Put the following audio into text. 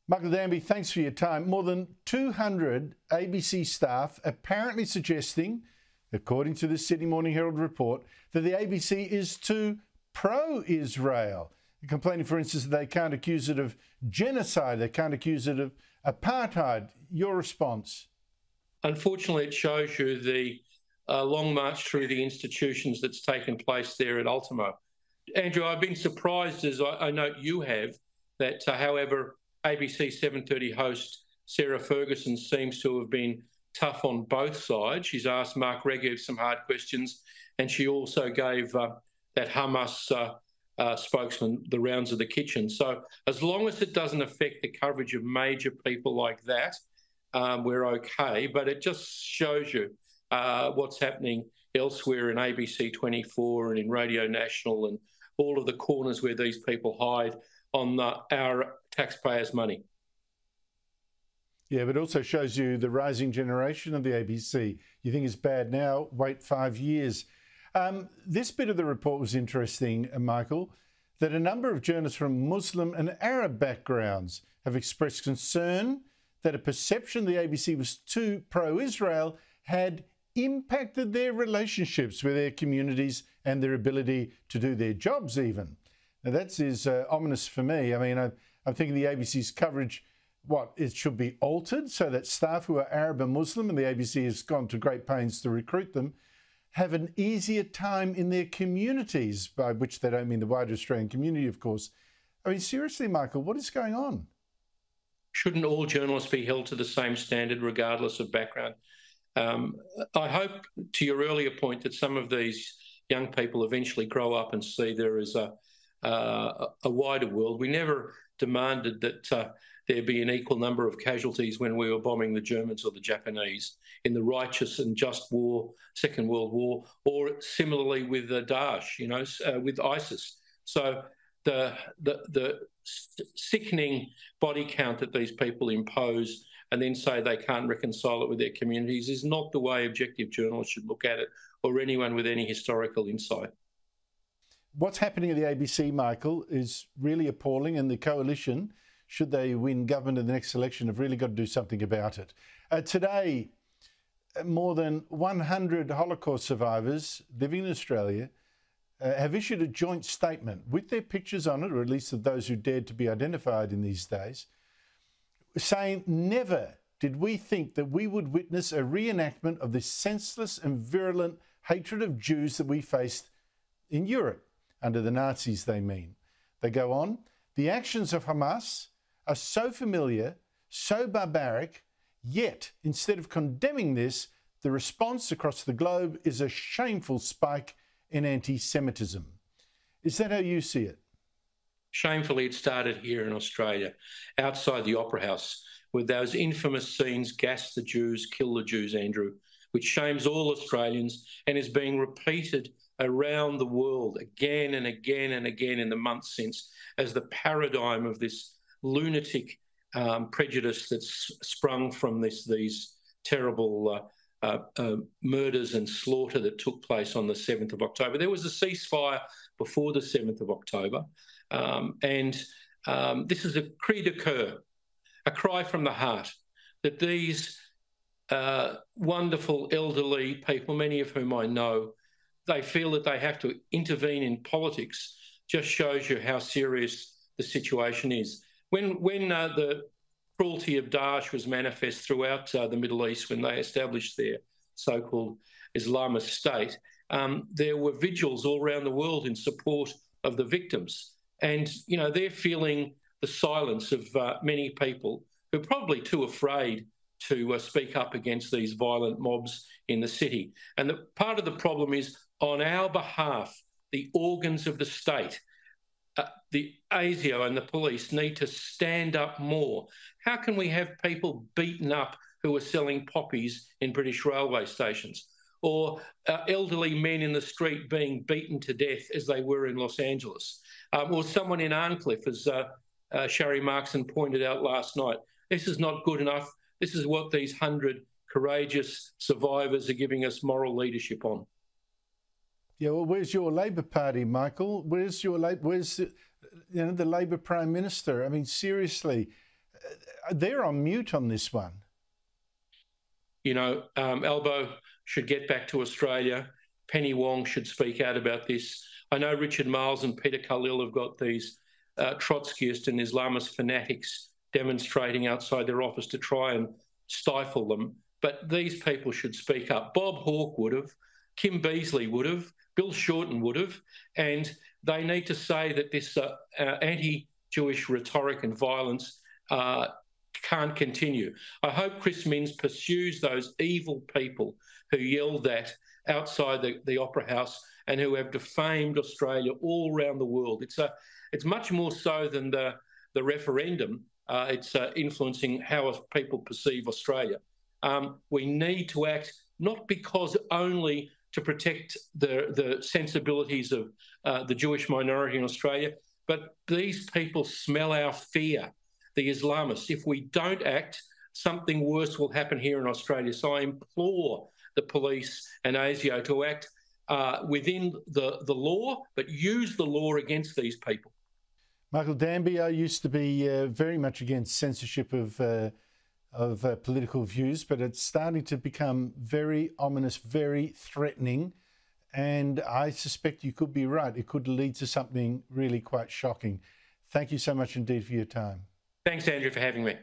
Michael Danby, thanks for your time. More than 200 ABC staff apparently suggesting, according to the Sydney Morning Herald report, that the ABC is too pro-Israel. Complaining, for instance, that they can't accuse it of genocide, they can't accuse it of apartheid. Your response? Unfortunately, it shows you the long march through the institutions that's taken place there at Ultimo. Andrew, I've been surprised, as I note you have, that however ABC 7:30 host Sarah Ferguson seems to have been tough on both sides. She's asked Mark Regev some hard questions, and she also gave that Hamas spokesman the rounds of the kitchen. So as long as it doesn't affect the coverage of major people like that, we're okay. But it just shows you what's happening elsewhere in ABC 24 and in Radio National and all of the corners where these people hide on our taxpayers' money. Yeah, but it also shows you the rising generation of the ABC. You think it's bad now, wait 5 years. This bit of the report was interesting, Michael, that a number of journalists from Muslim and Arab backgrounds have expressed concern that a perception the ABC was too pro-Israel had impacted their relationships with their communities and their ability to do their jobs even. Now, that is ominous for me. I mean, I'm thinking the ABC's coverage, it should be altered so that staff who are Arab and Muslim, and the ABC has gone to great pains to recruit them, have an easier time in their communities, by which they don't mean the wider Australian community, of course. I mean, seriously, Michael, what is going on? Shouldn't all journalists be held to the same standard regardless of background? I hope, to your earlier point, that some of these young people eventually grow up and see there is a wider world. We never demanded that there be an equal number of casualties when we were bombing the Germans or the Japanese in the righteous and just war, Second World War, or similarly with Daesh, with ISIS. So the sickening body count that these people impose and then say they can't reconcile it with their communities is not the way objective journalists should look at it, or anyone with any historical insight. What's happening at the ABC, Michael, is really appalling, and the coalition, should they win government in the next election, have really got to do something about it. Today, more than 100 Holocaust survivors living in Australia have issued a joint statement with their pictures on it, or at least of those who dared to be identified in these days, saying, never did we think that we would witness a reenactment of this senseless and virulent hatred of Jews that we faced in Europe. Under the Nazis, they mean. They go on, the actions of Hamas are so familiar, so barbaric, yet instead of condemning this, the response across the globe is a shameful spike in anti-Semitism. Is that how you see it? Shamefully, it started here in Australia, outside the Opera House, with those infamous scenes, gas the Jews, kill the Jews, Andrew, which shames all Australians and is being repeated around the world again and again and again in the months since, as the paradigm of this lunatic prejudice that's sprung from these terrible murders and slaughter that took place on the 7th of October. There was a ceasefire before the 7th of October, and this is a cri de coeur, a cry from the heart, that these wonderful elderly people, many of whom I know, they feel that they have to intervene in politics, just shows you how serious the situation is. When the cruelty of Daesh was manifest throughout the Middle East, when they established their so-called Islamist state, there were vigils all around the world in support of the victims. And, they're feeling the silence of many people who are probably too afraid to speak up against these violent mobs in the city. And part of the problem is, on our behalf, the organs of the state, the ASIO and the police need to stand up more. How can we have people beaten up who are selling poppies in British railway stations, or elderly men in the street being beaten to death as they were in Los Angeles, or someone in Arncliffe, as Sharry Markson pointed out last night? This is not good enough. This is what these 100 courageous survivors are giving us moral leadership on. Yeah, well, where's your Labor Party, Michael? Where's the Labor Prime Minister? I mean, seriously, they're on mute on this one. You know, Albo should get back to Australia. Penny Wong should speak out about this. I know Richard Marles and Peter Khalil have got these Trotskyist and Islamist fanatics demonstrating outside their office to try and stifle them. But these people should speak up. Bob Hawke would have, Kim Beazley would have, Bill Shorten would have, and they need to say that this anti-Jewish rhetoric and violence can't continue. I hope Chris Minns pursues those evil people who yelled that outside the Opera House and who have defamed Australia all around the world. It's much more so than the referendum. It's influencing how people perceive Australia. We need to act not because only to protect the sensibilities of the Jewish minority in Australia, but these people smell our fear, the Islamists. If we don't act, something worse will happen here in Australia. So I implore the police and ASIO to act within the law, but use the law against these people. Michael Danby, I used to be very much against censorship of political views, but it's starting to become very ominous, very threatening, and I suspect you could be right. It could lead to something really quite shocking. Thank you so much indeed for your time. Thanks, Andrew, for having me.